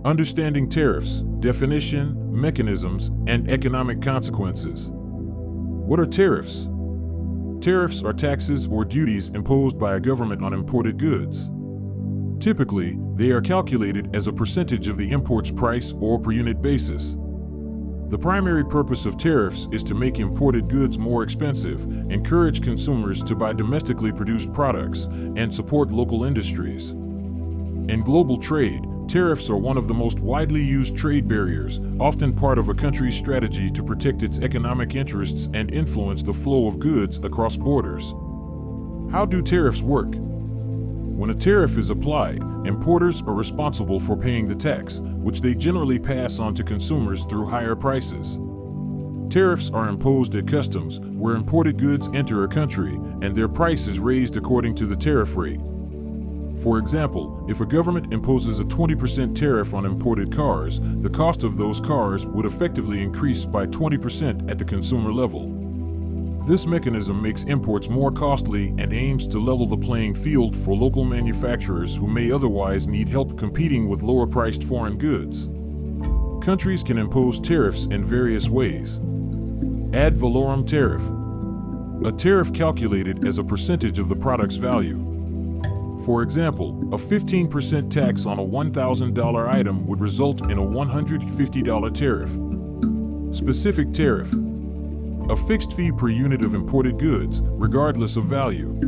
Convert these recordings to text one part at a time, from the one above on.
Understanding tariffs, definition, mechanisms, and economic consequences. What are tariffs? Tariffs are taxes or duties imposed by a government on imported goods. Typically, they are calculated as a percentage of the import's price or per unit basis. The primary purpose of tariffs is to make imported goods more expensive, encourage consumers to buy domestically produced products, and support local industries. In global trade, tariffs are one of the most widely used trade barriers, often part of a country's strategy to protect its economic interests and influence the flow of goods across borders. How do tariffs work? When a tariff is applied, importers are responsible for paying the tax, which they generally pass on to consumers through higher prices. Tariffs are imposed at customs, where imported goods enter a country, and their price is raised according to the tariff rate. For example, if a government imposes a 20% tariff on imported cars, the cost of those cars would effectively increase by 20% at the consumer level. This mechanism makes imports more costly and aims to level the playing field for local manufacturers who may otherwise need help competing with lower-priced foreign goods. Countries can impose tariffs in various ways. Ad valorem tariff. A tariff calculated as a percentage of the product's value. For example, a 15% tax on a $1,000 item would result in a $150 tariff. Specific tariff. A fixed fee per unit of imported goods, regardless of value.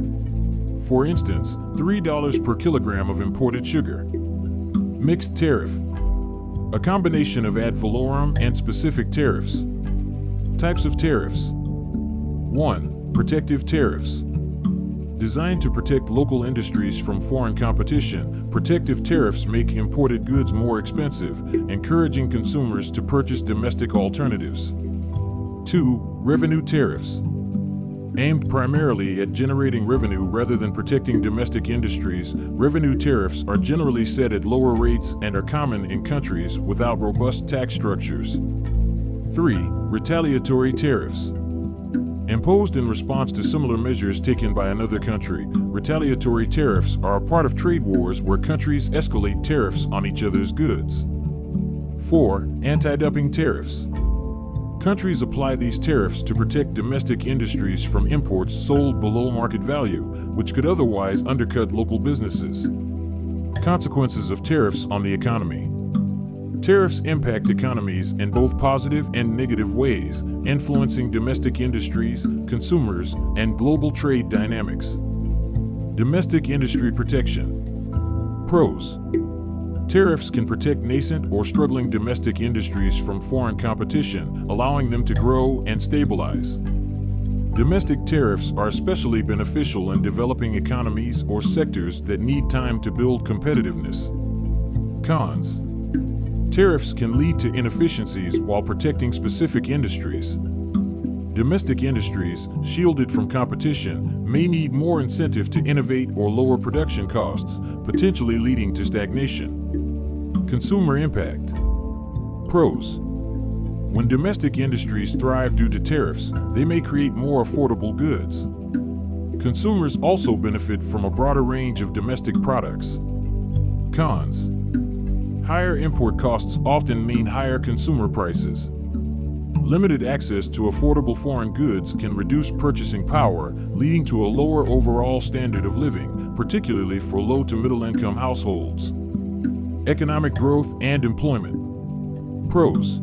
For instance, $3 per kilogram of imported sugar. Mixed tariff. A combination of ad valorem and specific tariffs. Types of tariffs. 1. Protective tariffs. Designed to protect local industries from foreign competition, protective tariffs make imported goods more expensive, encouraging consumers to purchase domestic alternatives. 2. Revenue tariffs. Aimed primarily at generating revenue rather than protecting domestic industries, revenue tariffs are generally set at lower rates and are common in countries without robust tax structures. 3. Retaliatory tariffs. Imposed in response to similar measures taken by another country, retaliatory tariffs are a part of trade wars where countries escalate tariffs on each other's goods. 4. Anti-dumping tariffs. Countries apply these tariffs to protect domestic industries from imports sold below market value, which could otherwise undercut local businesses. Consequences of tariffs on the economy. Tariffs impact economies in both positive and negative ways, influencing domestic industries, consumers, and global trade dynamics. Domestic industry protection. Pros. Tariffs can protect nascent or struggling domestic industries from foreign competition, allowing them to grow and stabilize. Domestic tariffs are especially beneficial in developing economies or sectors that need time to build competitiveness. Cons. Tariffs can lead to inefficiencies while protecting specific industries. Domestic industries, shielded from competition, may need more incentive to innovate or lower production costs, potentially leading to stagnation. Consumer impact. Pros. When domestic industries thrive due to tariffs, they may create more affordable goods. Consumers also benefit from a broader range of domestic products. Cons. Higher import costs often mean higher consumer prices. Limited access to affordable foreign goods can reduce purchasing power, leading to a lower overall standard of living, particularly for low to middle-income households. Economic growth and employment. Pros.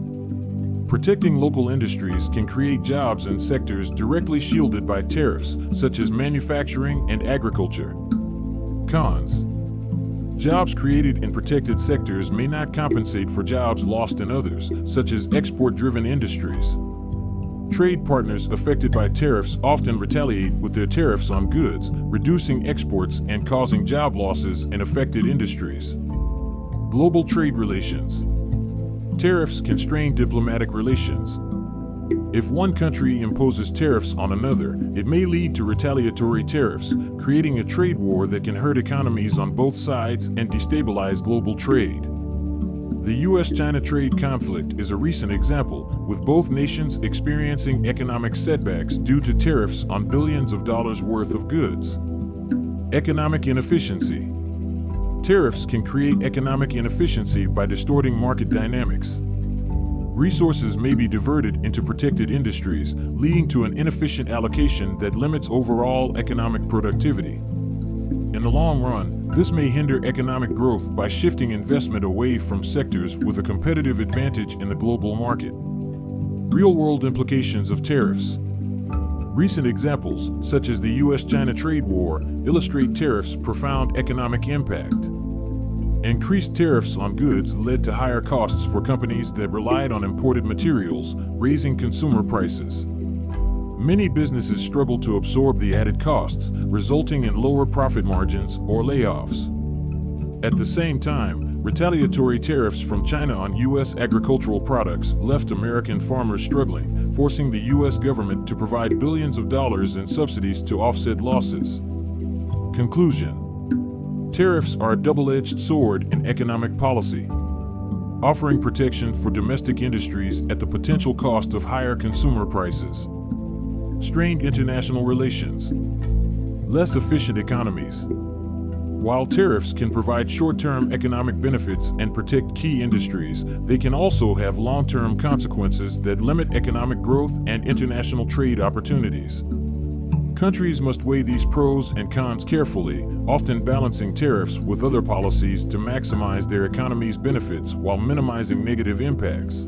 Protecting local industries can create jobs in sectors directly shielded by tariffs, such as manufacturing and agriculture. Cons. Jobs created in protected sectors may not compensate for jobs lost in others, such as export-driven industries. Trade partners affected by tariffs often retaliate with their tariffs on goods, reducing exports and causing job losses in affected industries. Global trade relations. Tariffs can strain diplomatic relations. If one country imposes tariffs on another, it may lead to retaliatory tariffs, creating a trade war that can hurt economies on both sides and destabilize global trade. The U.S.-China trade conflict is a recent example, with both nations experiencing economic setbacks due to tariffs on billions of dollars worth of goods. Economic inefficiency. Tariffs can create economic inefficiency by distorting market dynamics. Resources may be diverted into protected industries, leading to an inefficient allocation that limits overall economic productivity. In the long run, this may hinder economic growth by shifting investment away from sectors with a competitive advantage in the global market. Real-world implications of tariffs. Recent examples, such as the US-China trade war, illustrate tariffs' profound economic impact. Increased tariffs on goods led to higher costs for companies that relied on imported materials, raising consumer prices. Many businesses struggle to absorb the added costs, resulting in lower profit margins or layoffs. At the same time, retaliatory tariffs from China on U.S. agricultural products left American farmers struggling, forcing the U.S. government to provide billions of dollars in subsidies to offset losses. Conclusion: tariffs are a double-edged sword in economic policy, offering protection for domestic industries at the potential cost of higher consumer prices. Strained international relations, less efficient economies. While tariffs can provide short-term economic benefits and protect key industries, they can also have long-term consequences that limit economic growth and international trade opportunities. Countries must weigh these pros and cons carefully, often balancing tariffs with other policies to maximize their economy's benefits while minimizing negative impacts.